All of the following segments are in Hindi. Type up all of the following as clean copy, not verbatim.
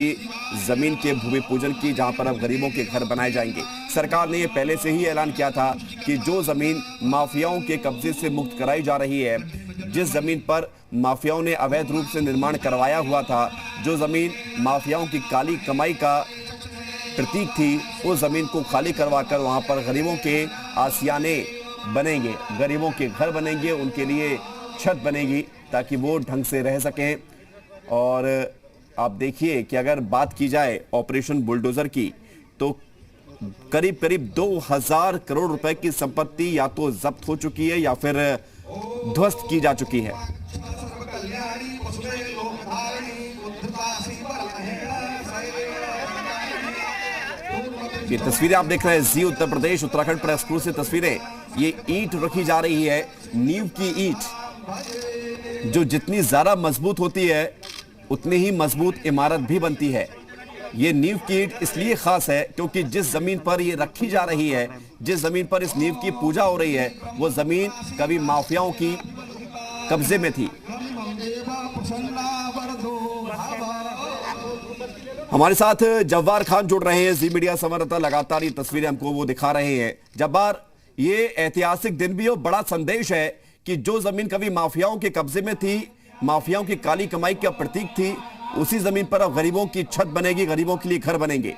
जमीन के भूमि पूजन की, जहां पर अब गरीबों के घर बनाए जाएंगे। सरकार ने ये पहले से ही ऐलान किया था कि जो जमीन माफियाओं के कब्जे से मुक्त कराई जा रही है, जिस जमीन पर माफियाओं ने अवैध रूप से निर्माण करवाया हुआ था, जो जमीन माफियाओं की काली कमाई का प्रतीक थी, उस जमीन को खाली करवाकर वहां पर गरीबों के आसियाने बनेंगे, गरीबों के घर बनेंगे, उनके लिए छत बनेगी ताकि वो ढंग से रह सकें। और आप देखिए कि अगर बात की जाए ऑपरेशन बुलडोजर की, तो करीब करीब 2000 करोड़ रुपए की संपत्ति या तो जब्त हो चुकी है या फिर ध्वस्त की जा चुकी है। ये तस्वीरें आप देख रहे हैं जी उत्तर प्रदेश उत्तराखंड पर एक्सक्लूसिव तस्वीरें। ये ईंट रखी जा रही है, नींव की ईंट जो जितनी ज्यादा मजबूत होती है उतनी ही मजबूत इमारत भी बनती है। ये नींव की ईंट इसलिए खास है क्योंकि जिस जमीन पर ये रखी जा रही है, जिस जमीन पर इस नींव की पूजा हो रही है, वो जमीन कभी माफियाओं की कब्जे में थी। हमारे साथ जब्बार खान जुड़ रहे हैं, जी मीडिया संवाददाता, लगातार ये तस्वीरें हमको वो दिखा रहे हैं। जब्बार, ये ऐतिहासिक दिन भी और बड़ा संदेश है कि जो जमीन कभी माफियाओं के कब्जे में थी, माफियाओं की काली कमाई का प्रतीक थी, उसी जमीन पर अब गरीबों की छत बनेगी, गरीबों के लिए घर बनेंगे।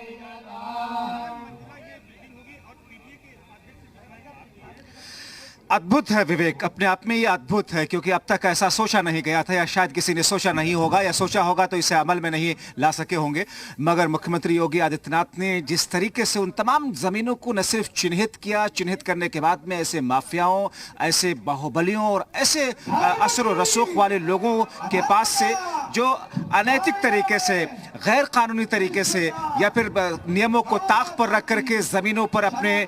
अद्भुत है विवेक, अपने आप में ये अद्भुत है क्योंकि अब तक ऐसा सोचा नहीं गया था, या शायद किसी ने सोचा नहीं होगा, या सोचा होगा तो इसे अमल में नहीं ला सके होंगे। मगर मुख्यमंत्री योगी आदित्यनाथ ने जिस तरीके से उन तमाम जमीनों को न सिर्फ चिन्हित किया, चिन्हित करने के बाद में ऐसे माफियाओं, ऐसे बाहुबलियों और ऐसे असर रसूख वाले लोगों के पास से जो अनैतिक तरीके से, गैर कानूनी तरीके से या फिर नियमों को ताक पर रख करके जमीनों पर अपने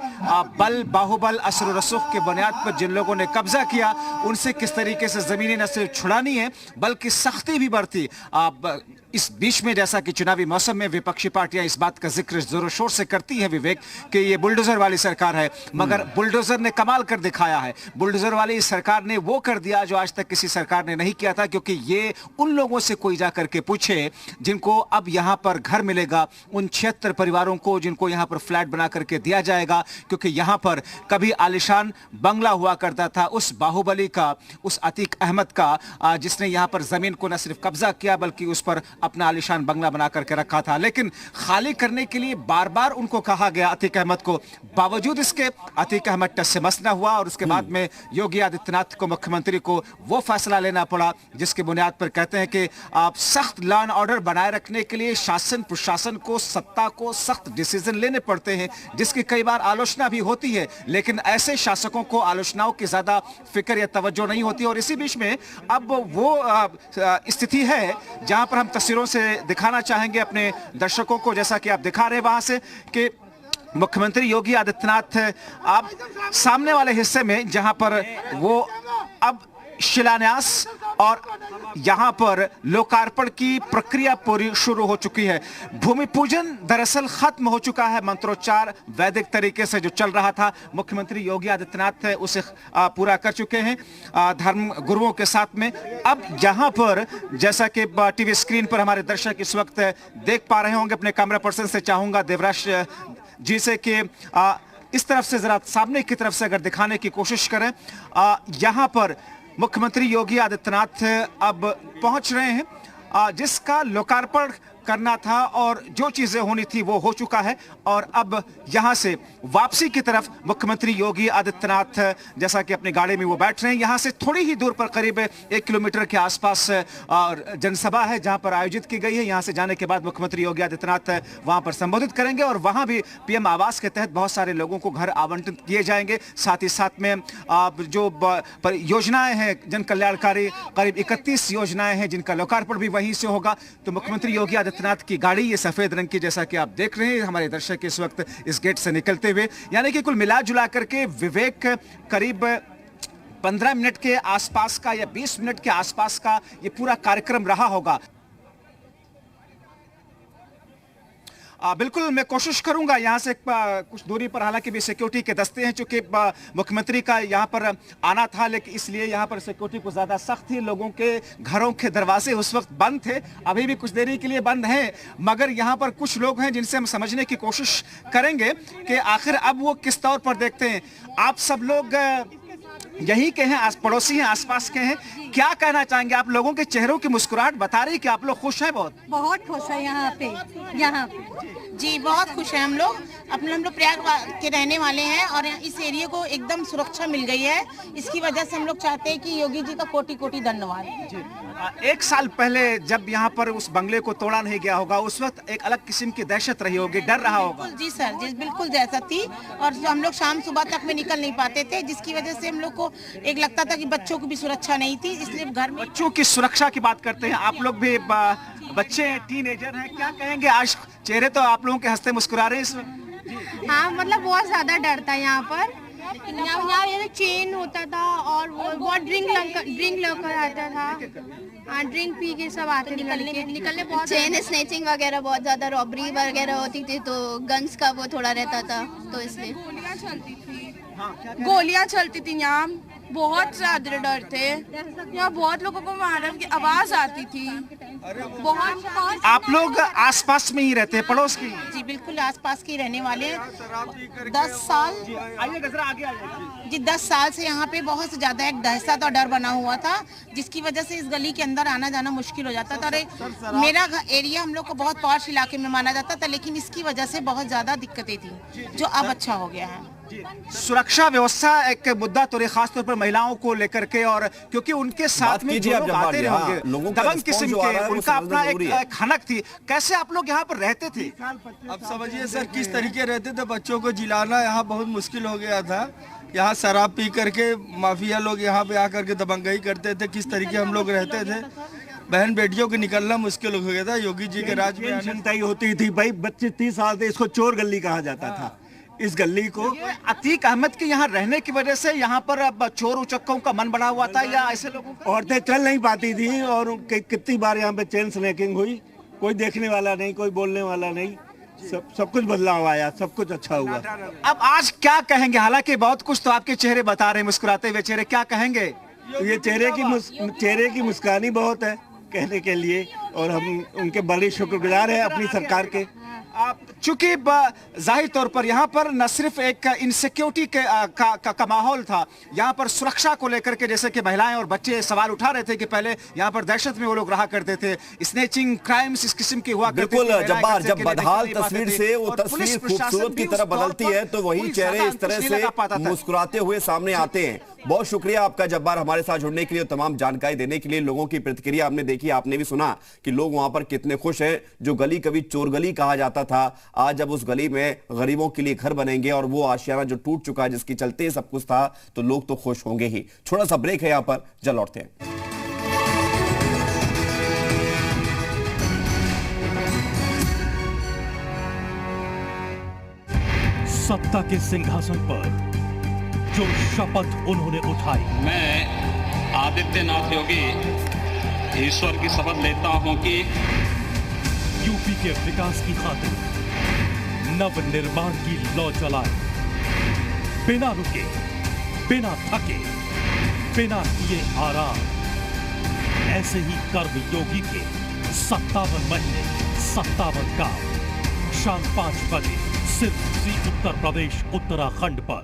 बल, बाहुबल, असर रसूख के बुनियाद पर जिन लोगों ने कब्जा किया, उनसे किस तरीके से जमीनें न सिर्फ छुड़ानी है बल्कि सख्ती भी बढ़ती। इस बीच में जैसा कि चुनावी मौसम में विपक्षी पार्टियां इस बात का जिक्र जोरों शोर से करती हैं विवेक कि ये बुलडोजर वाली सरकार है, मगर बुलडोजर ने कमाल कर दिखाया है। बुलडोजर वाली इस सरकार ने वो कर दिया जो आज तक किसी सरकार ने नहीं किया था, क्योंकि ये उन लोगों से कोई जा करके पूछे जिनको अब यहां पर घर मिलेगा, उन 76 परिवारों को जिनको यहां पर फ्लैट बना करके दिया जाएगा, क्योंकि यहां पर कभी आलिशान बंगला हुआ करता था उस बाहुबली का, उस अतीक अहमद का, जिसने यहां पर जमीन को न सिर्फ कब्जा किया बल्कि उस पर अपना आलिशान बंगला बना करके रखा था। लेकिन खाली करने के लिए बार बार उनको कहा गया अतीक अहमद को, बावजूद इसके अतीक अहमद टस से मस न हुआ और उसके बाद में योगी आदित्यनाथ को, मुख्यमंत्री को वो फैसला लेना पड़ा जिसके बुनियाद पर कहते हैं कि आप सख्त लॉ एंड ऑर्डर बनाए रखने के लिए शासन प्रशासन को, सत्ता को सख्त डिसीजन लेने पड़ते हैं, जिसकी कई बार आलोचना भी होती है। लेकिन ऐसे शासकों को आलोचनाओं की ज्यादा फिक्र या तवज्जो नहीं होती। और इसी बीच में अब वो स्थिति है जहां पर हम तस्वीरों से दिखाना चाहेंगे अपने दर्शकों को, जैसा कि आप दिखा रहे हैं वहां से, कि मुख्यमंत्री योगी आदित्यनाथ अब सामने वाले हिस्से में जहां पर वो अब शिलान्यास और यहां पर लोकार्पण की प्रक्रिया पूरी शुरू हो चुकी है। भूमि पूजन दरअसल खत्म हो चुका है, मंत्रोच्चार वैदिक तरीके से जो चल रहा था, मुख्यमंत्री योगी आदित्यनाथ उसे पूरा कर चुके हैं धर्म गुरुओं के साथ में। अब यहां पर जैसा कि टीवी स्क्रीन पर हमारे दर्शक इस वक्त देख पा रहे होंगे, अपने कैमरा पर्सन से चाहूंगा देवराज जी से कि इस तरफ से जरा सामने की तरफ से अगर दिखाने की कोशिश करें, यहां पर मुख्यमंत्री योगी आदित्यनाथ अब पहुंच रहे हैं, जिसका लोकार्पण करना था और जो चीजें होनी थी वो हो चुका है। और अब यहां से वापसी की तरफ मुख्यमंत्री योगी आदित्यनाथ जैसा कि अपनी गाड़ी में वो बैठ रहे हैं। यहां से थोड़ी ही दूर पर करीब 1 किलोमीटर के आसपास और जनसभा है जहां पर आयोजित की गई है। यहां से जाने के बाद मुख्यमंत्री योगी आदित्यनाथ वहां पर संबोधित करेंगे और वहां भी पीएम आवास के तहत बहुत सारे लोगों को घर आवंटित किए जाएंगे। साथ ही साथ में जो योजनाएं हैं जन कल्याणकारी, करीब 31 योजनाएं हैं जिनका लोकार्पण भी वहीं से होगा। तो मुख्यमंत्री योगी आदित्यनाथ की गाड़ी ये सफेद रंग की, जैसा कि आप देख रहे हैं हमारे दर्शक इस वक्त इस गेट से निकलते हुए, यानी कि कुल मिला जुला करके विवेक करीब 15 मिनट के आसपास का या 20 मिनट के आसपास का ये पूरा कार्यक्रम रहा होगा। बिल्कुल मैं कोशिश करूंगा यहाँ से कुछ दूरी पर, हालांकि भी सिक्योरिटी के दस्ते हैं, चूंकि मुख्यमंत्री का यहाँ पर आना था, लेकिन इसलिए यहाँ पर सिक्योरिटी कुछ ज्यादा सख्त थी। लोगों के घरों के दरवाजे उस वक्त बंद थे, अभी भी कुछ देरी के लिए बंद हैं, मगर यहाँ पर कुछ लोग हैं जिनसे हम समझने की कोशिश करेंगे कि आखिर अब वो किस तौर पर देखते हैं। आप सब लोग यही के हैं, पड़ोसी हैं, आसपास के हैं, क्या कहना चाहेंगे? आप लोगों के चेहरों की मुस्कुराहट बता रही है कि आप लोग खुश हैं। बहुत खुश है यहाँ पे जी बहुत खुश हैं हम लोग। हम लोग प्रयाग के रहने वाले हैं और इस एरिया को एकदम सुरक्षा मिल गई है। इसकी वजह से हम लोग चाहते हैं कि योगी जी का कोटि कोटि धन्यवाद। एक साल पहले जब यहाँ पर उस बंगले को तोड़ा नहीं गया होगा, उस वक्त एक अलग किस्म की दहशत रही होगी, डर रहा होगा। जी सर, जी बिल्कुल दहशत थी और हम लोग शाम सुबह तक में निकल नहीं पाते थे, जिसकी वजह से हम लोग को एक लगता था कि बच्चों की भी सुरक्षा नहीं थी, इसलिए घर में। बच्चों की सुरक्षा की बात करते हैं, आप लोग भी बच्चे टीनेजर हैं, क्या कहेंगे? आज चेहरे तो आप लोगों के हंसते मुस्कुरा रहे हैं इसमें। हाँ मतलब बहुत ज्यादा डर था यहाँ पर। यहाँ ये चेन होता था और बहुत ड्रिंक लेकर आता था। हाँ ड्रिंक पी के सब आते थे, निकलने बहुत चेन स्नैचिंग वगैरह, बहुत ज्यादा रॉबरी वगैरह होती थी, तो गन्स का वो थोड़ा रहता था, तो इसलिए गोलियां चलती थी यहाँ, बहुत ज्यादा डर थे। यहाँ बहुत लोगों को मारा की आवाज आती थी। बहुत आप लोग आसपास में ही रहते हैं, पड़ोस की? जी बिल्कुल आसपास के रहने वाले हैं। 10 साल जी 10 साल से यहाँ पे बहुत ज्यादा एक दहशत और डर बना हुआ था, जिसकी वजह से इस गली के अंदर आना जाना मुश्किल हो जाता था। और मेरा एरिया हम लोग को बहुत पॉश इलाके में माना जाता था, लेकिन इसकी वजह से बहुत ज्यादा दिक्कतें थी, जो अब अच्छा हो गया है। सुरक्षा व्यवस्था एक मुद्दा तो खासतौर पर महिलाओं को लेकर के, और क्योंकि उनके साथ में जो लोग आते रहे होंगे दबंग किस्म के, उनका अपना एक खनक थी। कैसे आप लोग यहाँ पर रहते थे? अब समझिए सर किस तरीके रहते थे, बच्चों को जिलाना यहाँ बहुत मुश्किल हो गया था। यहाँ शराब पी करके माफिया लोग यहाँ पे आकर के दबंगई करते थे, किस तरीके हम लोग रहते थे, बहन बेटियों को निकलना मुश्किल हो गया था। योगी जी के राज में चिंता ही होती थी भाई, बच्चे 30 साल थे, इसको चोर गली कहा जाता था। इस गली को अतीक अहमद के यहाँ रहने की वजह से यहाँ पर अब चोर उचक्कों का मन बना हुआ था, या ऐसे लोगों का? औरतें चल नहीं पाती थी और कितनी बार यहाँ पे चेन स्नैकिंग हुई, कोई देखने वाला नहीं, कोई बोलने वाला नहीं, सब कुछ बदलाव आया, सब कुछ अच्छा हुआ। अब आज क्या कहेंगे? हालांकि बहुत कुछ तो आपके चेहरे बता रहे हैं, मुस्कुराते हुए चेहरे, क्या कहेंगे? ये चेहरे की मुस्कानी बहुत है कहने के लिए, और हम उनके बड़े शुक्रगुजार हैं अपनी सरकार के। चूंकि जाहिर तौर पर यहाँ पर न सिर्फ एक इनसिक्योरिटी का माहौल था, यहाँ पर सुरक्षा को लेकर के, जैसे कि महिलाएं और बच्चे सवाल उठा रहे थे कि पहले यहाँ पर दहशत में वो लोग रहा करते थे, स्नैचिंग क्राइम्स इस किस्म की हुआ करती थी। बिल्कुल जब्बार, जब बदहाल तस्वीर से वो तस्वीर खूबसूरत की तरफ बदलती है तो वही चेहरे इस तरह से मुस्कुराते हुए सामने आते हैं। बहुत शुक्रिया आपका जब्बार, हमारे साथ जुड़ने के लिए, तमाम जानकारी देने के लिए। लोगों की प्रतिक्रिया हमने देखी, आपने भी सुना कि लोग वहां पर कितने खुश हैं। जो गली कभी चोर गली कहा जाता था, आज जब उस गली में गरीबों के लिए घर बनेंगे और वो आशियाना जो टूट चुका है, जिसकी चलते सब कुछ था, तो लोग तो खुश होंगे ही। छोटा सा ब्रेक है यहां पर, जल्द लौटते हैं। सत्ता के सिंहासन पर जो शपथ उन्होंने उठाई, मैं आदित्यनाथ योगी ईश्वर की शपथ लेता हूं कि यूपी के विकास की खातिर नव निर्माण की लौ जलाए, बिना रुके, बिना थके, बिना किए आराम। ऐसे ही कर्म योगी के 57 महीने 57 काम, शाम 5 बजे सिर्फ जी उत्तर प्रदेश उत्तराखंड पर।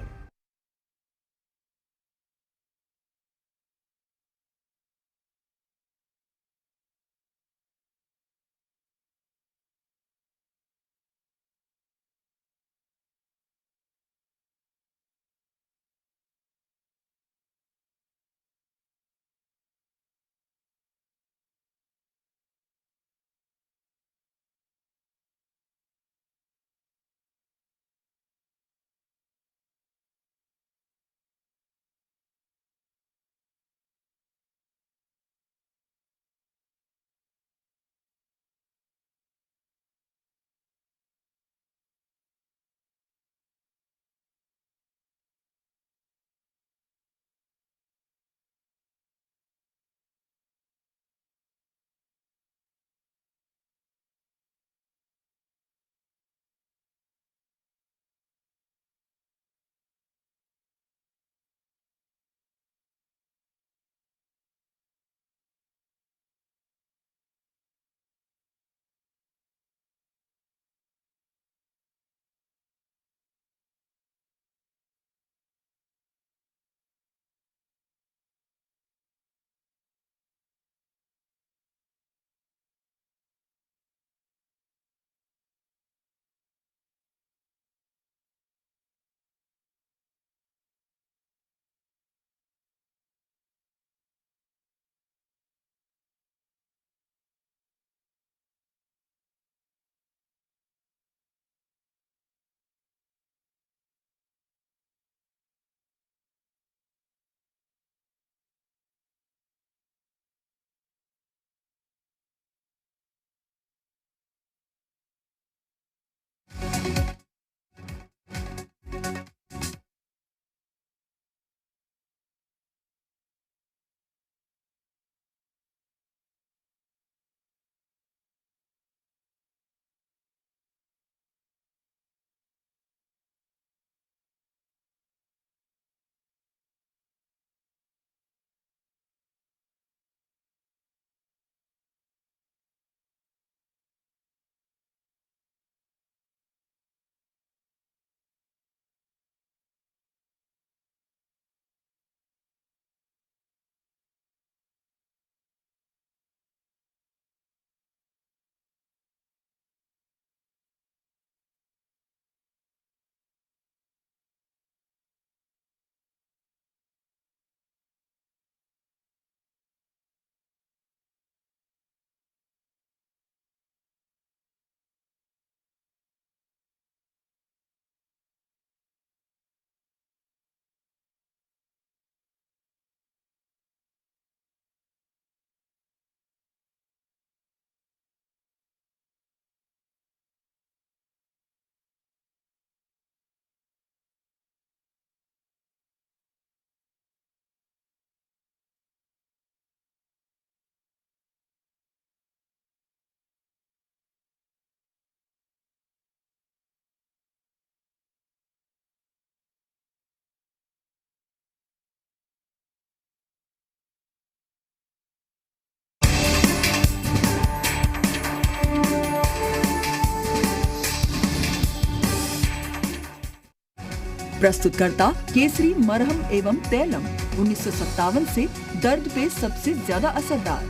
प्रस्तुतकर्ता केसरी मरहम एवं तैलम 1957 से दर्द पे सबसे ज्यादा असरदार।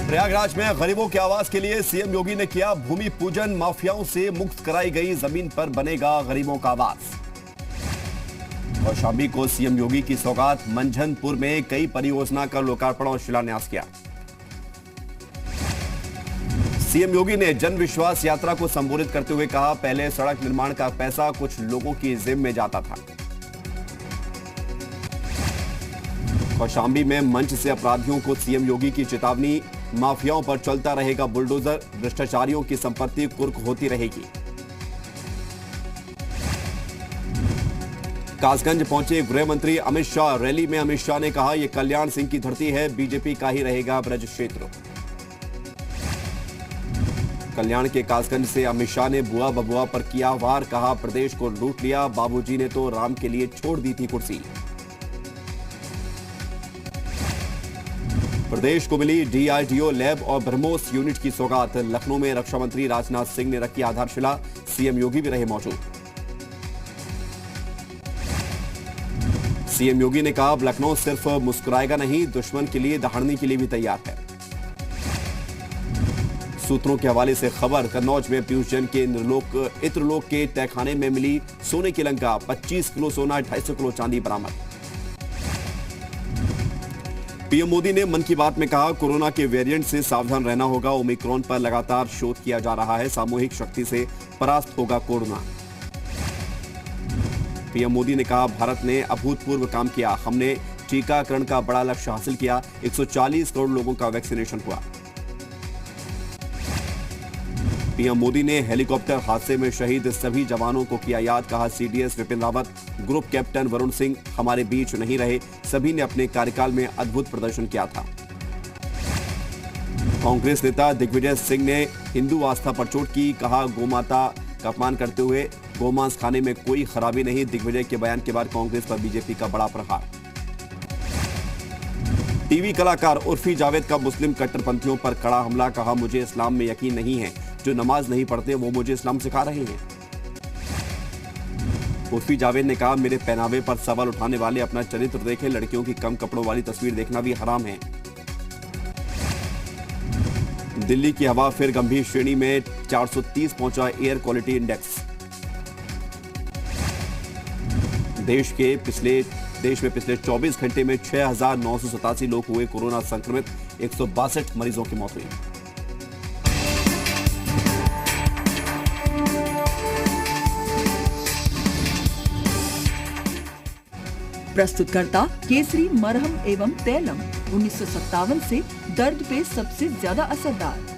प्रयागराज में गरीबों की आवाज के लिए सीएम योगी ने किया भूमि पूजन। माफियाओं से मुक्त कराई गई जमीन पर बनेगा गरीबों का आवास। कौशाम्बी को सीएम योगी की सौगात। मंझनपुर में कई परियोजना का लोकार्पण और शिलान्यास किया। सीएम योगी ने जन विश्वास यात्रा को संबोधित करते हुए कहा, पहले सड़क निर्माण का पैसा कुछ लोगों की जेब में जाता था। कौशाम्बी में मंच से अपराधियों को सीएम योगी की चेतावनी। माफियाओं पर चलता रहेगा बुलडोजर, भ्रष्टाचारियों की संपत्ति कुर्क होती रहेगी। कासगंज पहुंचे गृह मंत्री अमित शाह। रैली में अमित शाह ने कहा, यह कल्याण सिंह की धरती है, बीजेपी का ही रहेगा ब्रज क्षेत्र। कल्याण के कासगंज से अमित शाह ने बुआ बबुआ पर किया वार। कहा, प्रदेश को लूट लिया, बाबूजी ने तो राम के लिए छोड़ दी थी कुर्सी। प्रदेश को मिली डीआरडीओ लैब और ब्रह्मोस यूनिट की सौगात। लखनऊ में रक्षा मंत्री राजनाथ सिंह ने रखी आधारशिला। सीएम योगी भी रहे मौजूद। सीएम योगी ने कहा, लखनऊ सिर्फ मुस्कुराएगा नहीं, दुश्मन के लिए दहाड़ने के लिए भी तैयार है। सूत्रों के हवाले से खबर, कन्नौज में पीयूष जैन के इत्रलोक के तहखाने में मिली सोने की लंका। 25 किलो सोना, 250 किलो चांदी बरामद। पीएम मोदी ने मन की बात में कहा, कोरोना के वेरिएंट से सावधान रहना होगा। ओमिक्रॉन पर लगातार शोध किया जा रहा है, सामूहिक शक्ति से परास्त होगा कोरोना। पीएम मोदी ने कहा, भारत ने अभूतपूर्व काम किया, हमने टीकाकरण का बड़ा लक्ष्य हासिल किया। 140 करोड़ लोगों का वैक्सीनेशन हुआ। पीएम मोदी ने हेलीकॉप्टर हादसे में शहीद सभी जवानों को किया याद। कहा, CDS Vipin Rawat, group captain Varun Singh हमारे बीच नहीं रहे, सभी ने अपने कार्यकाल में अद्भुत प्रदर्शन किया था। कांग्रेस नेता दिग्विजय सिंह ने हिंदू आस्था पर चोट की। कहा, गोमाता का अपमान करते हुए गोमांस खाने में कोई खराबी नहीं। दिग्विजय के बयान के बाद कांग्रेस पर बीजेपी का बड़ा प्रहार। टीवी कलाकार उर्फी जावेद का मुस्लिम कट्टरपंथियों पर कड़ा हमला। कहा, मुझे इस्लाम में यकीन नहीं है, जो नमाज नहीं पढ़ते वो मुझे इस्लाम सिखा रहे हैं। उर्फी जावेद ने कहा, मेरे पहनावे पर सवाल उठाने वाले अपना चरित्र देखें, लड़कियों की कम कपड़ों वाली तस्वीर देखना भी हराम है। दिल्ली की हवा फिर गंभीर श्रेणी में 430 पहुंचा एयर क्वालिटी इंडेक्स। देश में पिछले 24 घंटे में 6,987 लोग हुए कोरोना संक्रमित। 162 मरीजों की मौत हुई। प्रस्तुतकर्ता केसरी मरहम एवं तैलम 1957 से दर्द पे सबसे ज्यादा असरदार।